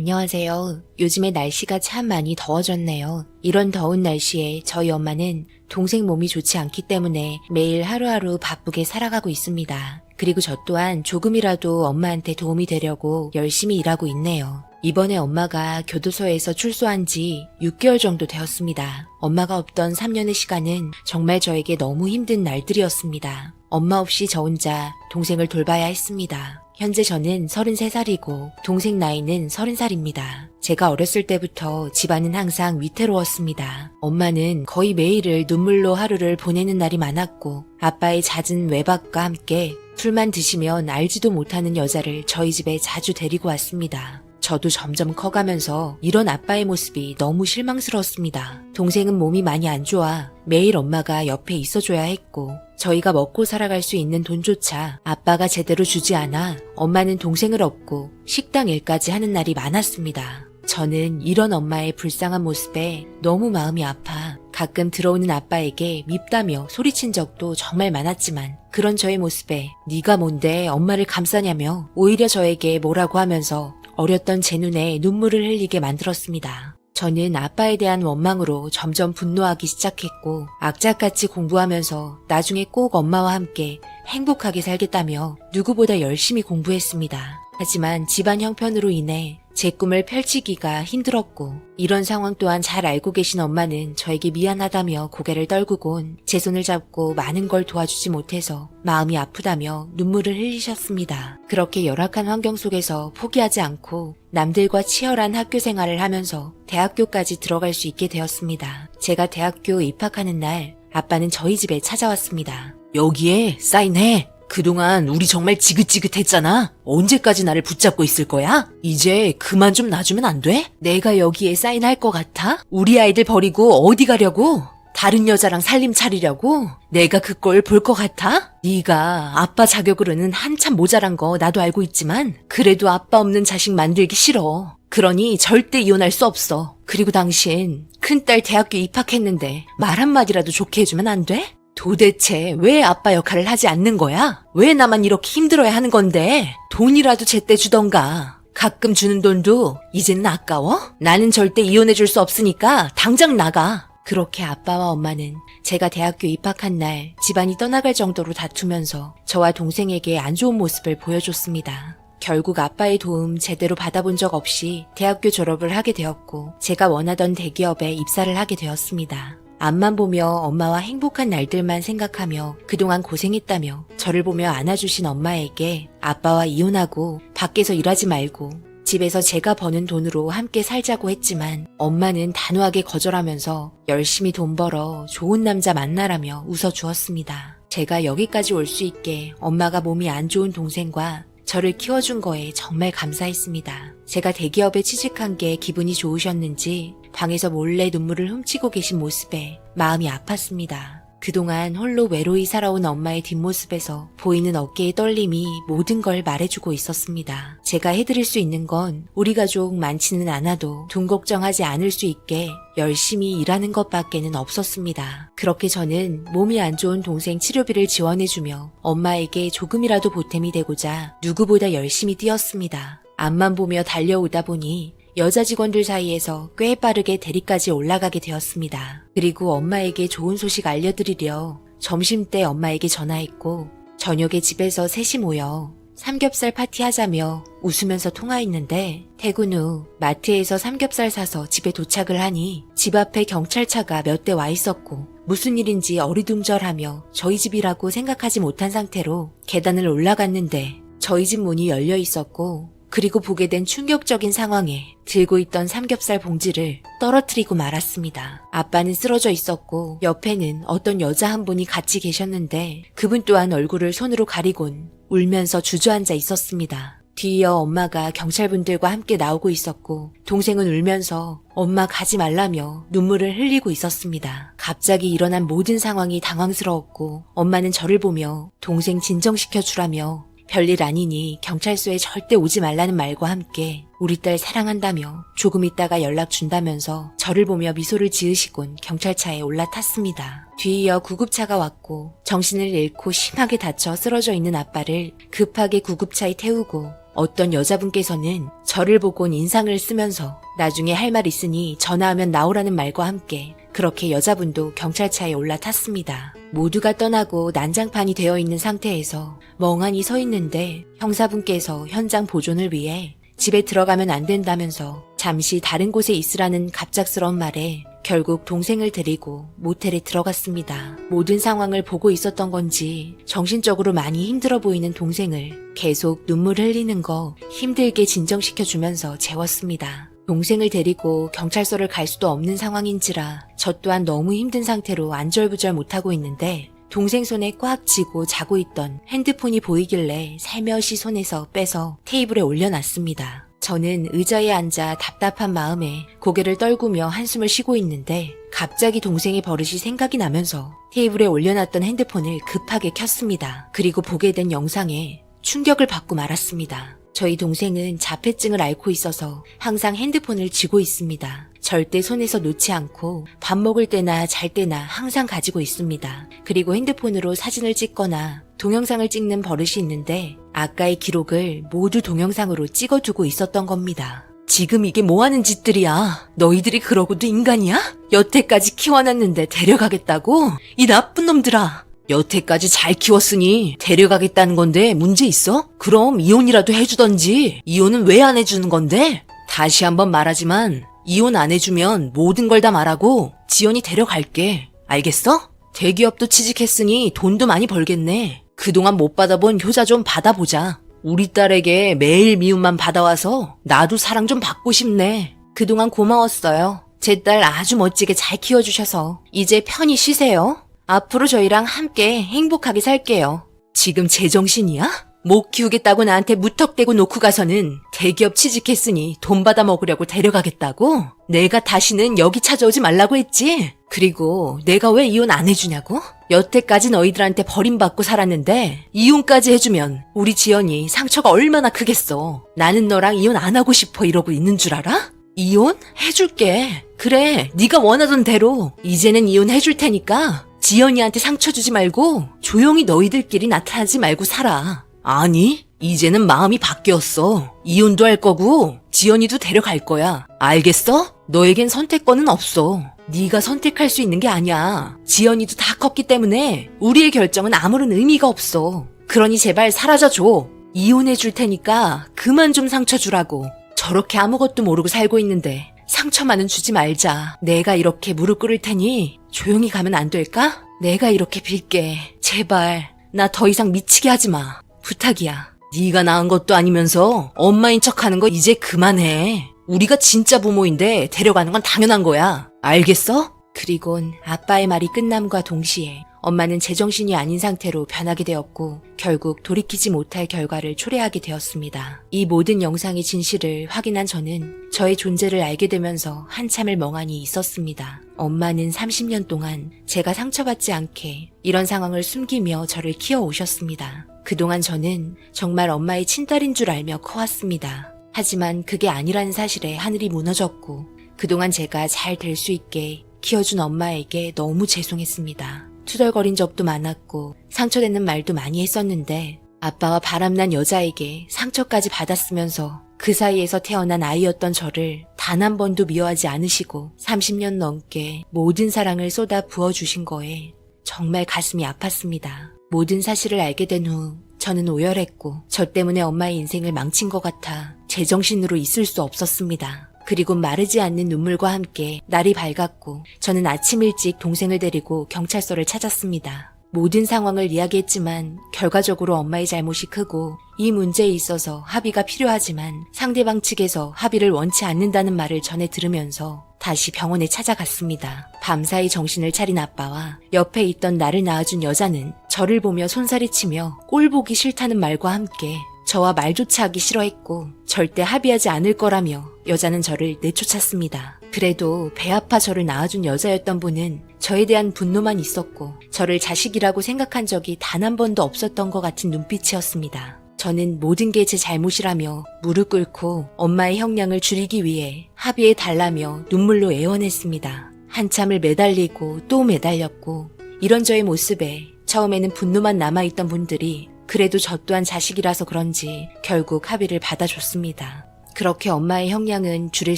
안녕하세요. 요즘에 날씨가 참 많이 더워졌네요. 이런 더운 날씨에 저희 엄마는 동생 몸이 좋지 않기 때문에 매일 하루하루 바쁘게 살아가고 있습니다. 그리고 저 또한 조금이라도 엄마한테 도움이 되려고 열심히 일하고 있네요. 이번에 엄마가 교도소에서 출소한 지 6개월 정도 되었습니다. 엄마가 없던 3년의 시간은 정말 저에게 너무 힘든 날들이었습니다. 엄마 없이 저 혼자 동생을 돌봐야 했습니다. 현재 저는 33살이고 동생 나이는 30살입니다. 제가 어렸을 때부터 집안은 항상 위태로웠습니다. 엄마는 거의 매일을 눈물로 하루를 보내는 날이 많았고 아빠의 잦은 외박과 함께 술만 드시면 알지도 못하는 여자를 저희 집에 자주 데리고 왔습니다. 저도 점점 커가면서 이런 아빠의 모습이 너무 실망스러웠습니다. 동생은 몸이 많이 안 좋아 매일 엄마가 옆에 있어줘야 했고 저희가 먹고 살아갈 수 있는 돈조차 아빠가 제대로 주지 않아 엄마는 동생을 업고 식당 일까지 하는 날이 많았습니다. 저는 이런 엄마의 불쌍한 모습에 너무 마음이 아파 가끔 들어오는 아빠에게 밉다며 소리친 적도 정말 많았지만 그런 저의 모습에 네가 뭔데 엄마를 감싸냐며 오히려 저에게 뭐라고 하면서 어렸던 제 눈에 눈물을 흘리게 만들었습니다. 저는 아빠에 대한 원망으로 점점 분노하기 시작했고 악착같이 공부하면서 나중에 꼭 엄마와 함께 행복하게 살겠다며 누구보다 열심히 공부했습니다. 하지만 집안 형편으로 인해 제 꿈을 펼치기가 힘들었고 이런 상황 또한 잘 알고 계신 엄마는 저에게 미안하다며 고개를 떨구곤 제 손을 잡고 많은 걸 도와주지 못해서 마음이 아프다며 눈물을 흘리셨습니다. 그렇게 열악한 환경 속에서 포기하지 않고 남들과 치열한 학교 생활을 하면서 대학교까지 들어갈 수 있게 되었습니다. 제가 대학교 입학하는 날 아빠는 저희 집에 찾아왔습니다. 여기에 사인해. 그동안 우리 정말 지긋지긋했잖아. 언제까지 나를 붙잡고 있을 거야? 이제 그만 좀 놔주면 안 돼? 내가 여기에 사인할 것 같아? 우리 아이들 버리고 어디 가려고? 다른 여자랑 살림 차리려고? 내가 그 꼴 볼 것 같아? 네가 아빠 자격으로는 한참 모자란 거 나도 알고 있지만 그래도 아빠 없는 자식 만들기 싫어. 그러니 절대 이혼할 수 없어. 그리고 당신 큰딸 대학교 입학했는데 말 한마디라도 좋게 해주면 안 돼? 도대체 왜 아빠 역할을 하지 않는 거야? 왜 나만 이렇게 힘들어야 하는 건데? 돈이라도 제때 주던가. 가끔 주는 돈도 이제는 아까워? 나는 절대 이혼해줄 수 없으니까 당장 나가. 그렇게 아빠와 엄마는 제가 대학교 입학한 날 집안이 떠나갈 정도로 다투면서 저와 동생에게 안 좋은 모습을 보여줬습니다. 결국 아빠의 도움 제대로 받아본 적 없이 대학교 졸업을 하게 되었고 제가 원하던 대기업에 입사를 하게 되었습니다. 앞만 보며 엄마와 행복한 날들만 생각하며 그동안 고생했다며 저를 보며 안아주신 엄마에게 아빠와 이혼하고 밖에서 일하지 말고 집에서 제가 버는 돈으로 함께 살자고 했지만 엄마는 단호하게 거절하면서 열심히 돈 벌어 좋은 남자 만나라며 웃어주었습니다. 제가 여기까지 올 수 있게 엄마가 몸이 안 좋은 동생과 저를 키워준 거에 정말 감사했습니다. 제가 대기업에 취직한 게 기분이 좋으셨는지 방에서 몰래 눈물을 훔치고 계신 모습에 마음이 아팠습니다. 그동안 홀로 외로이 살아온 엄마의 뒷모습에서 보이는 어깨의 떨림이 모든 걸 말해주고 있었습니다. 제가 해드릴 수 있는 건 우리 가족 많지는 않아도 돈 걱정하지 않을 수 있게 열심히 일하는 것밖에는 없었습니다. 그렇게 저는 몸이 안 좋은 동생 치료비를 지원해주며 엄마에게 조금이라도 보탬이 되고자 누구보다 열심히 뛰었습니다. 앞만 보며 달려오다 보니 여자 직원들 사이에서 꽤 빠르게 대리까지 올라가게 되었습니다. 그리고 엄마에게 좋은 소식 알려드리려 점심때 엄마에게 전화했고 저녁에 집에서 셋이 모여 삼겹살 파티하자며 웃으면서 통화했는데 퇴근 후 마트에서 삼겹살 사서 집에 도착을 하니 집 앞에 경찰차가 몇 대 와 있었고 무슨 일인지 어리둥절하며 저희 집이라고 생각하지 못한 상태로 계단을 올라갔는데 저희 집 문이 열려 있었고 그리고 보게 된 충격적인 상황에 들고 있던 삼겹살 봉지를 떨어뜨리고 말았습니다. 아빠는 쓰러져 있었고 옆에는 어떤 여자 한 분이 같이 계셨는데 그분 또한 얼굴을 손으로 가리곤 울면서 주저앉아 있었습니다. 뒤이어 엄마가 경찰분들과 함께 나오고 있었고 동생은 울면서 엄마 가지 말라며 눈물을 흘리고 있었습니다. 갑자기 일어난 모든 상황이 당황스러웠고 엄마는 저를 보며 동생 진정시켜 주라며 별일 아니니 경찰서에 절대 오지 말라는 말과 함께 우리 딸 사랑한다며 조금 있다가 연락 준다면서 저를 보며 미소를 지으시곤 경찰차에 올라탔습니다. 뒤이어 구급차가 왔고 정신을 잃고 심하게 다쳐 쓰러져 있는 아빠를 급하게 구급차에 태우고 어떤 여자분께서는 저를 보곤 인상을 쓰면서 나중에 할 말 있으니 전화하면 나오라는 말과 함께 그렇게 여자분도 경찰차에 올라탔습니다. 모두가 떠나고 난장판이 되어 있는 상태에서 멍하니 서 있는데 형사분께서 현장 보존을 위해 집에 들어가면 안 된다면서 잠시 다른 곳에 있으라는 갑작스러운 말에 결국 동생을 데리고 모텔에 들어갔습니다. 모든 상황을 보고 있었던 건지 정신적으로 많이 힘들어 보이는 동생을 계속 눈물 흘리는 거 힘들게 진정시켜주면서 재웠습니다. 동생을 데리고 경찰서를 갈 수도 없는 상황인지라 저 또한 너무 힘든 상태로 안절부절 못하고 있는데 동생 손에 꽉 쥐고 자고 있던 핸드폰이 보이길래 살며시 손에서 빼서 테이블에 올려놨습니다. 저는 의자에 앉아 답답한 마음에 고개를 떨구며 한숨을 쉬고 있는데 갑자기 동생의 버릇이 생각이 나면서 테이블에 올려놨던 핸드폰을 급하게 켰습니다. 그리고 보게 된 영상에 충격을 받고 말았습니다. 저희 동생은 자폐증을 앓고 있어서 항상 핸드폰을 쥐고 있습니다. 절대 손에서 놓지 않고 밥 먹을 때나 잘 때나 항상 가지고 있습니다. 그리고 핸드폰으로 사진을 찍거나 동영상을 찍는 버릇이 있는데 아까의 기록을 모두 동영상으로 찍어두고 있었던 겁니다. 지금 이게 뭐하는 짓들이야? 너희들이 그러고도 인간이야? 여태까지 키워놨는데 데려가겠다고? 이 나쁜 놈들아! 여태까지 잘 키웠으니 데려가겠다는 건데 문제 있어? 그럼 이혼이라도 해주던지. 이혼은 왜 안 해주는 건데? 다시 한번 말하지만 이혼 안 해주면 모든 걸 다 말하고 지연이 데려갈게. 알겠어? 대기업도 취직했으니 돈도 많이 벌겠네. 그동안 못 받아본 효자 좀 받아보자. 우리 딸에게 매일 미움만 받아와서 나도 사랑 좀 받고 싶네. 그동안 고마웠어요. 제 딸 아주 멋지게 잘 키워주셔서 이제 편히 쉬세요. 앞으로 저희랑 함께 행복하게 살게요. 지금 제정신이야? 못 키우겠다고 나한테 무턱대고 놓고 가서는 대기업 취직했으니 돈 받아 먹으려고 데려가겠다고? 내가 다시는 여기 찾아오지 말라고 했지? 그리고 내가 왜 이혼 안 해주냐고? 여태까지 너희들한테 버림받고 살았는데 이혼까지 해주면 우리 지연이 상처가 얼마나 크겠어. 나는 너랑 이혼 안 하고 싶어 이러고 있는 줄 알아? 이혼? 해줄게. 그래, 네가 원하던 대로 이제는 이혼해줄 테니까 지연이한테 상처 주지 말고 조용히 너희들끼리 나타나지 말고 살아. 아니, 이제는 마음이 바뀌었어. 이혼도 할 거고 지연이도 데려갈 거야. 알겠어? 너에겐 선택권은 없어. 네가 선택할 수 있는 게 아니야. 지연이도 다 컸기 때문에 우리의 결정은 아무런 의미가 없어. 그러니 제발 사라져줘. 이혼해 줄 테니까 그만 좀 상처 주라고. 저렇게 아무것도 모르고 살고 있는데 상처만은 주지 말자. 내가 이렇게 무릎 꿇을 테니 조용히 가면 안 될까? 내가 이렇게 빌게. 제발 나 더 이상 미치게 하지 마. 부탁이야. 네가 낳은 것도 아니면서 엄마인 척하는 거 이제 그만해. 우리가 진짜 부모인데 데려가는 건 당연한 거야. 알겠어? 그리곤 아빠의 말이 끝남과 동시에 엄마는 제정신이 아닌 상태로 변하게 되었고 결국 돌이키지 못할 결과를 초래하게 되었습니다. 이 모든 영상의 진실을 확인한 저는 저의 존재를 알게 되면서 한참을 멍하니 있었습니다. 엄마는 30년 동안 제가 상처받지 않게 이런 상황을 숨기며 저를 키워오셨습니다. 그동안 저는 정말 엄마의 친딸인 줄 알며 커왔습니다. 하지만 그게 아니라는 사실에 하늘이 무너졌고 그동안 제가 잘 될 수 있게 키워준 엄마에게 너무 죄송했습니다. 투덜거린 적도 많았고 상처되는 말도 많이 했었는데 아빠와 바람난 여자에게 상처까지 받았으면서 그 사이에서 태어난 아이였던 저를 단 한 번도 미워하지 않으시고 30년 넘게 모든 사랑을 쏟아 부어주신 거에 정말 가슴이 아팠습니다. 모든 사실을 알게 된 후 저는 오열했고 저 때문에 엄마의 인생을 망친 것 같아 제정신으로 있을 수 없었습니다. 그리고 마르지 않는 눈물과 함께 날이 밝았고 저는 아침 일찍 동생을 데리고 경찰서를 찾았습니다. 모든 상황을 이야기했지만 결과적으로 엄마의 잘못이 크고 이 문제에 있어서 합의가 필요하지만 상대방 측에서 합의를 원치 않는다는 말을 전해 들으면서 다시 병원에 찾아갔습니다. 밤사이 정신을 차린 아빠와 옆에 있던 나를 낳아준 여자는 저를 보며 손사래치며 꼴 보기 싫다는 말과 함께 저와 말조차 하기 싫어했고 절대 합의하지 않을 거라며 여자는 저를 내쫓았습니다. 그래도 배 아파 저를 낳아준 여자였던 분은 저에 대한 분노만 있었고 저를 자식이라고 생각한 적이 단 한 번도 없었던 것 같은 눈빛이었습니다. 저는 모든 게 제 잘못이라며 무릎 꿇고 엄마의 형량을 줄이기 위해 합의해 달라며 눈물로 애원했습니다. 한참을 매달리고 또 매달렸고 이런 저의 모습에 처음에는 분노만 남아있던 분들이 그래도 저 또한 자식이라서 그런지 결국 합의를 받아줬습니다. 그렇게 엄마의 형량은 줄일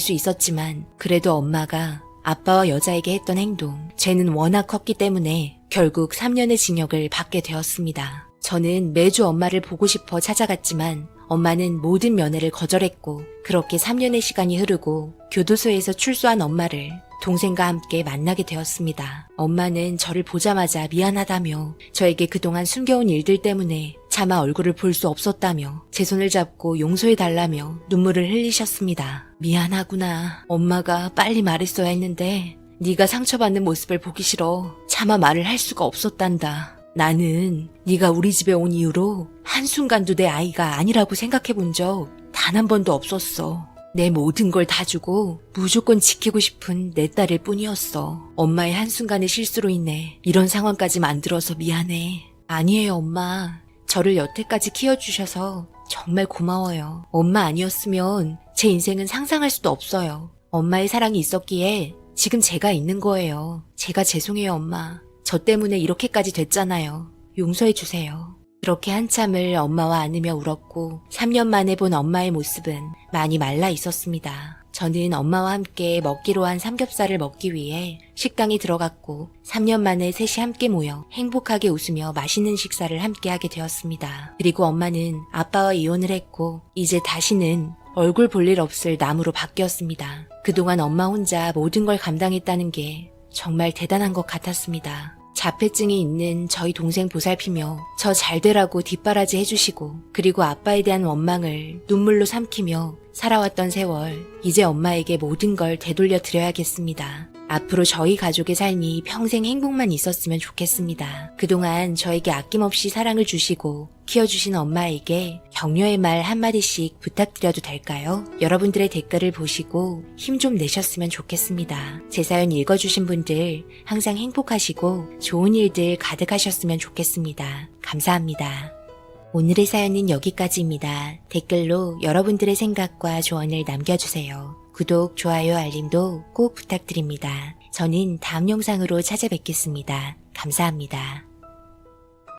수 있었지만 그래도 엄마가 아빠와 여자에게 했던 행동, 죄는 워낙 컸기 때문에 결국 3년의 징역을 받게 되었습니다. 저는 매주 엄마를 보고 싶어 찾아갔지만 엄마는 모든 면회를 거절했고 그렇게 3년의 시간이 흐르고 교도소에서 출소한 엄마를 동생과 함께 만나게 되었습니다. 엄마는 저를 보자마자 미안하다며 저에게 그동안 숨겨온 일들 때문에 차마 얼굴을 볼 수 없었다며 제 손을 잡고 용서해달라며 눈물을 흘리셨습니다. 미안하구나. 엄마가 빨리 말했어야 했는데 네가 상처받는 모습을 보기 싫어 차마 말을 할 수가 없었단다. 나는 네가 우리 집에 온 이후로 한순간도 내 아이가 아니라고 생각해 본 적 단 한 번도 없었어. 내 모든 걸 다 주고 무조건 지키고 싶은 내 딸일 뿐이었어. 엄마의 한순간의 실수로 인해 이런 상황까지 만들어서 미안해. 아니에요, 엄마. 저를 여태까지 키워주셔서 정말 고마워요. 엄마 아니었으면 제 인생은 상상할 수도 없어요. 엄마의 사랑이 있었기에 지금 제가 있는 거예요. 제가 죄송해요, 엄마. 저 때문에 이렇게까지 됐잖아요. 용서해 주세요. 그렇게 한참을 엄마와 안으며 울었고 3년 만에 본 엄마의 모습은 많이 말라 있었습니다. 저는 엄마와 함께 먹기로 한 삼겹살을 먹기 위해 식당에 들어갔고 3년 만에 셋이 함께 모여 행복하게 웃으며 맛있는 식사를 함께 하게 되었습니다. 그리고 엄마는 아빠와 이혼을 했고 이제 다시는 얼굴 볼 일 없을 나무로 바뀌었습니다. 그동안 엄마 혼자 모든 걸 감당했다는 게 정말 대단한 것 같았습니다. 자폐증이 있는 저희 동생 보살피며 저 잘되라고 뒷바라지 해주시고 그리고 아빠에 대한 원망을 눈물로 삼키며 살아왔던 세월, 이제 엄마에게 모든 걸 되돌려 드려야겠습니다. 앞으로 저희 가족의 삶이 평생 행복만 있었으면 좋겠습니다. 그동안 저에게 아낌없이 사랑을 주시고 키워주신 엄마에게 격려의 말 한마디씩 부탁드려도 될까요? 여러분들의 댓글을 보시고 힘 좀 내셨으면 좋겠습니다. 제 사연 읽어주신 분들 항상 행복하시고 좋은 일들 가득하셨으면 좋겠습니다. 감사합니다. 오늘의 사연은 여기까지입니다. 댓글로 여러분들의 생각과 조언을 남겨주세요. 구독, 좋아요, 알림도 꼭 부탁드립니다. 저는 다음 영상으로 찾아뵙겠습니다. 감사합니다.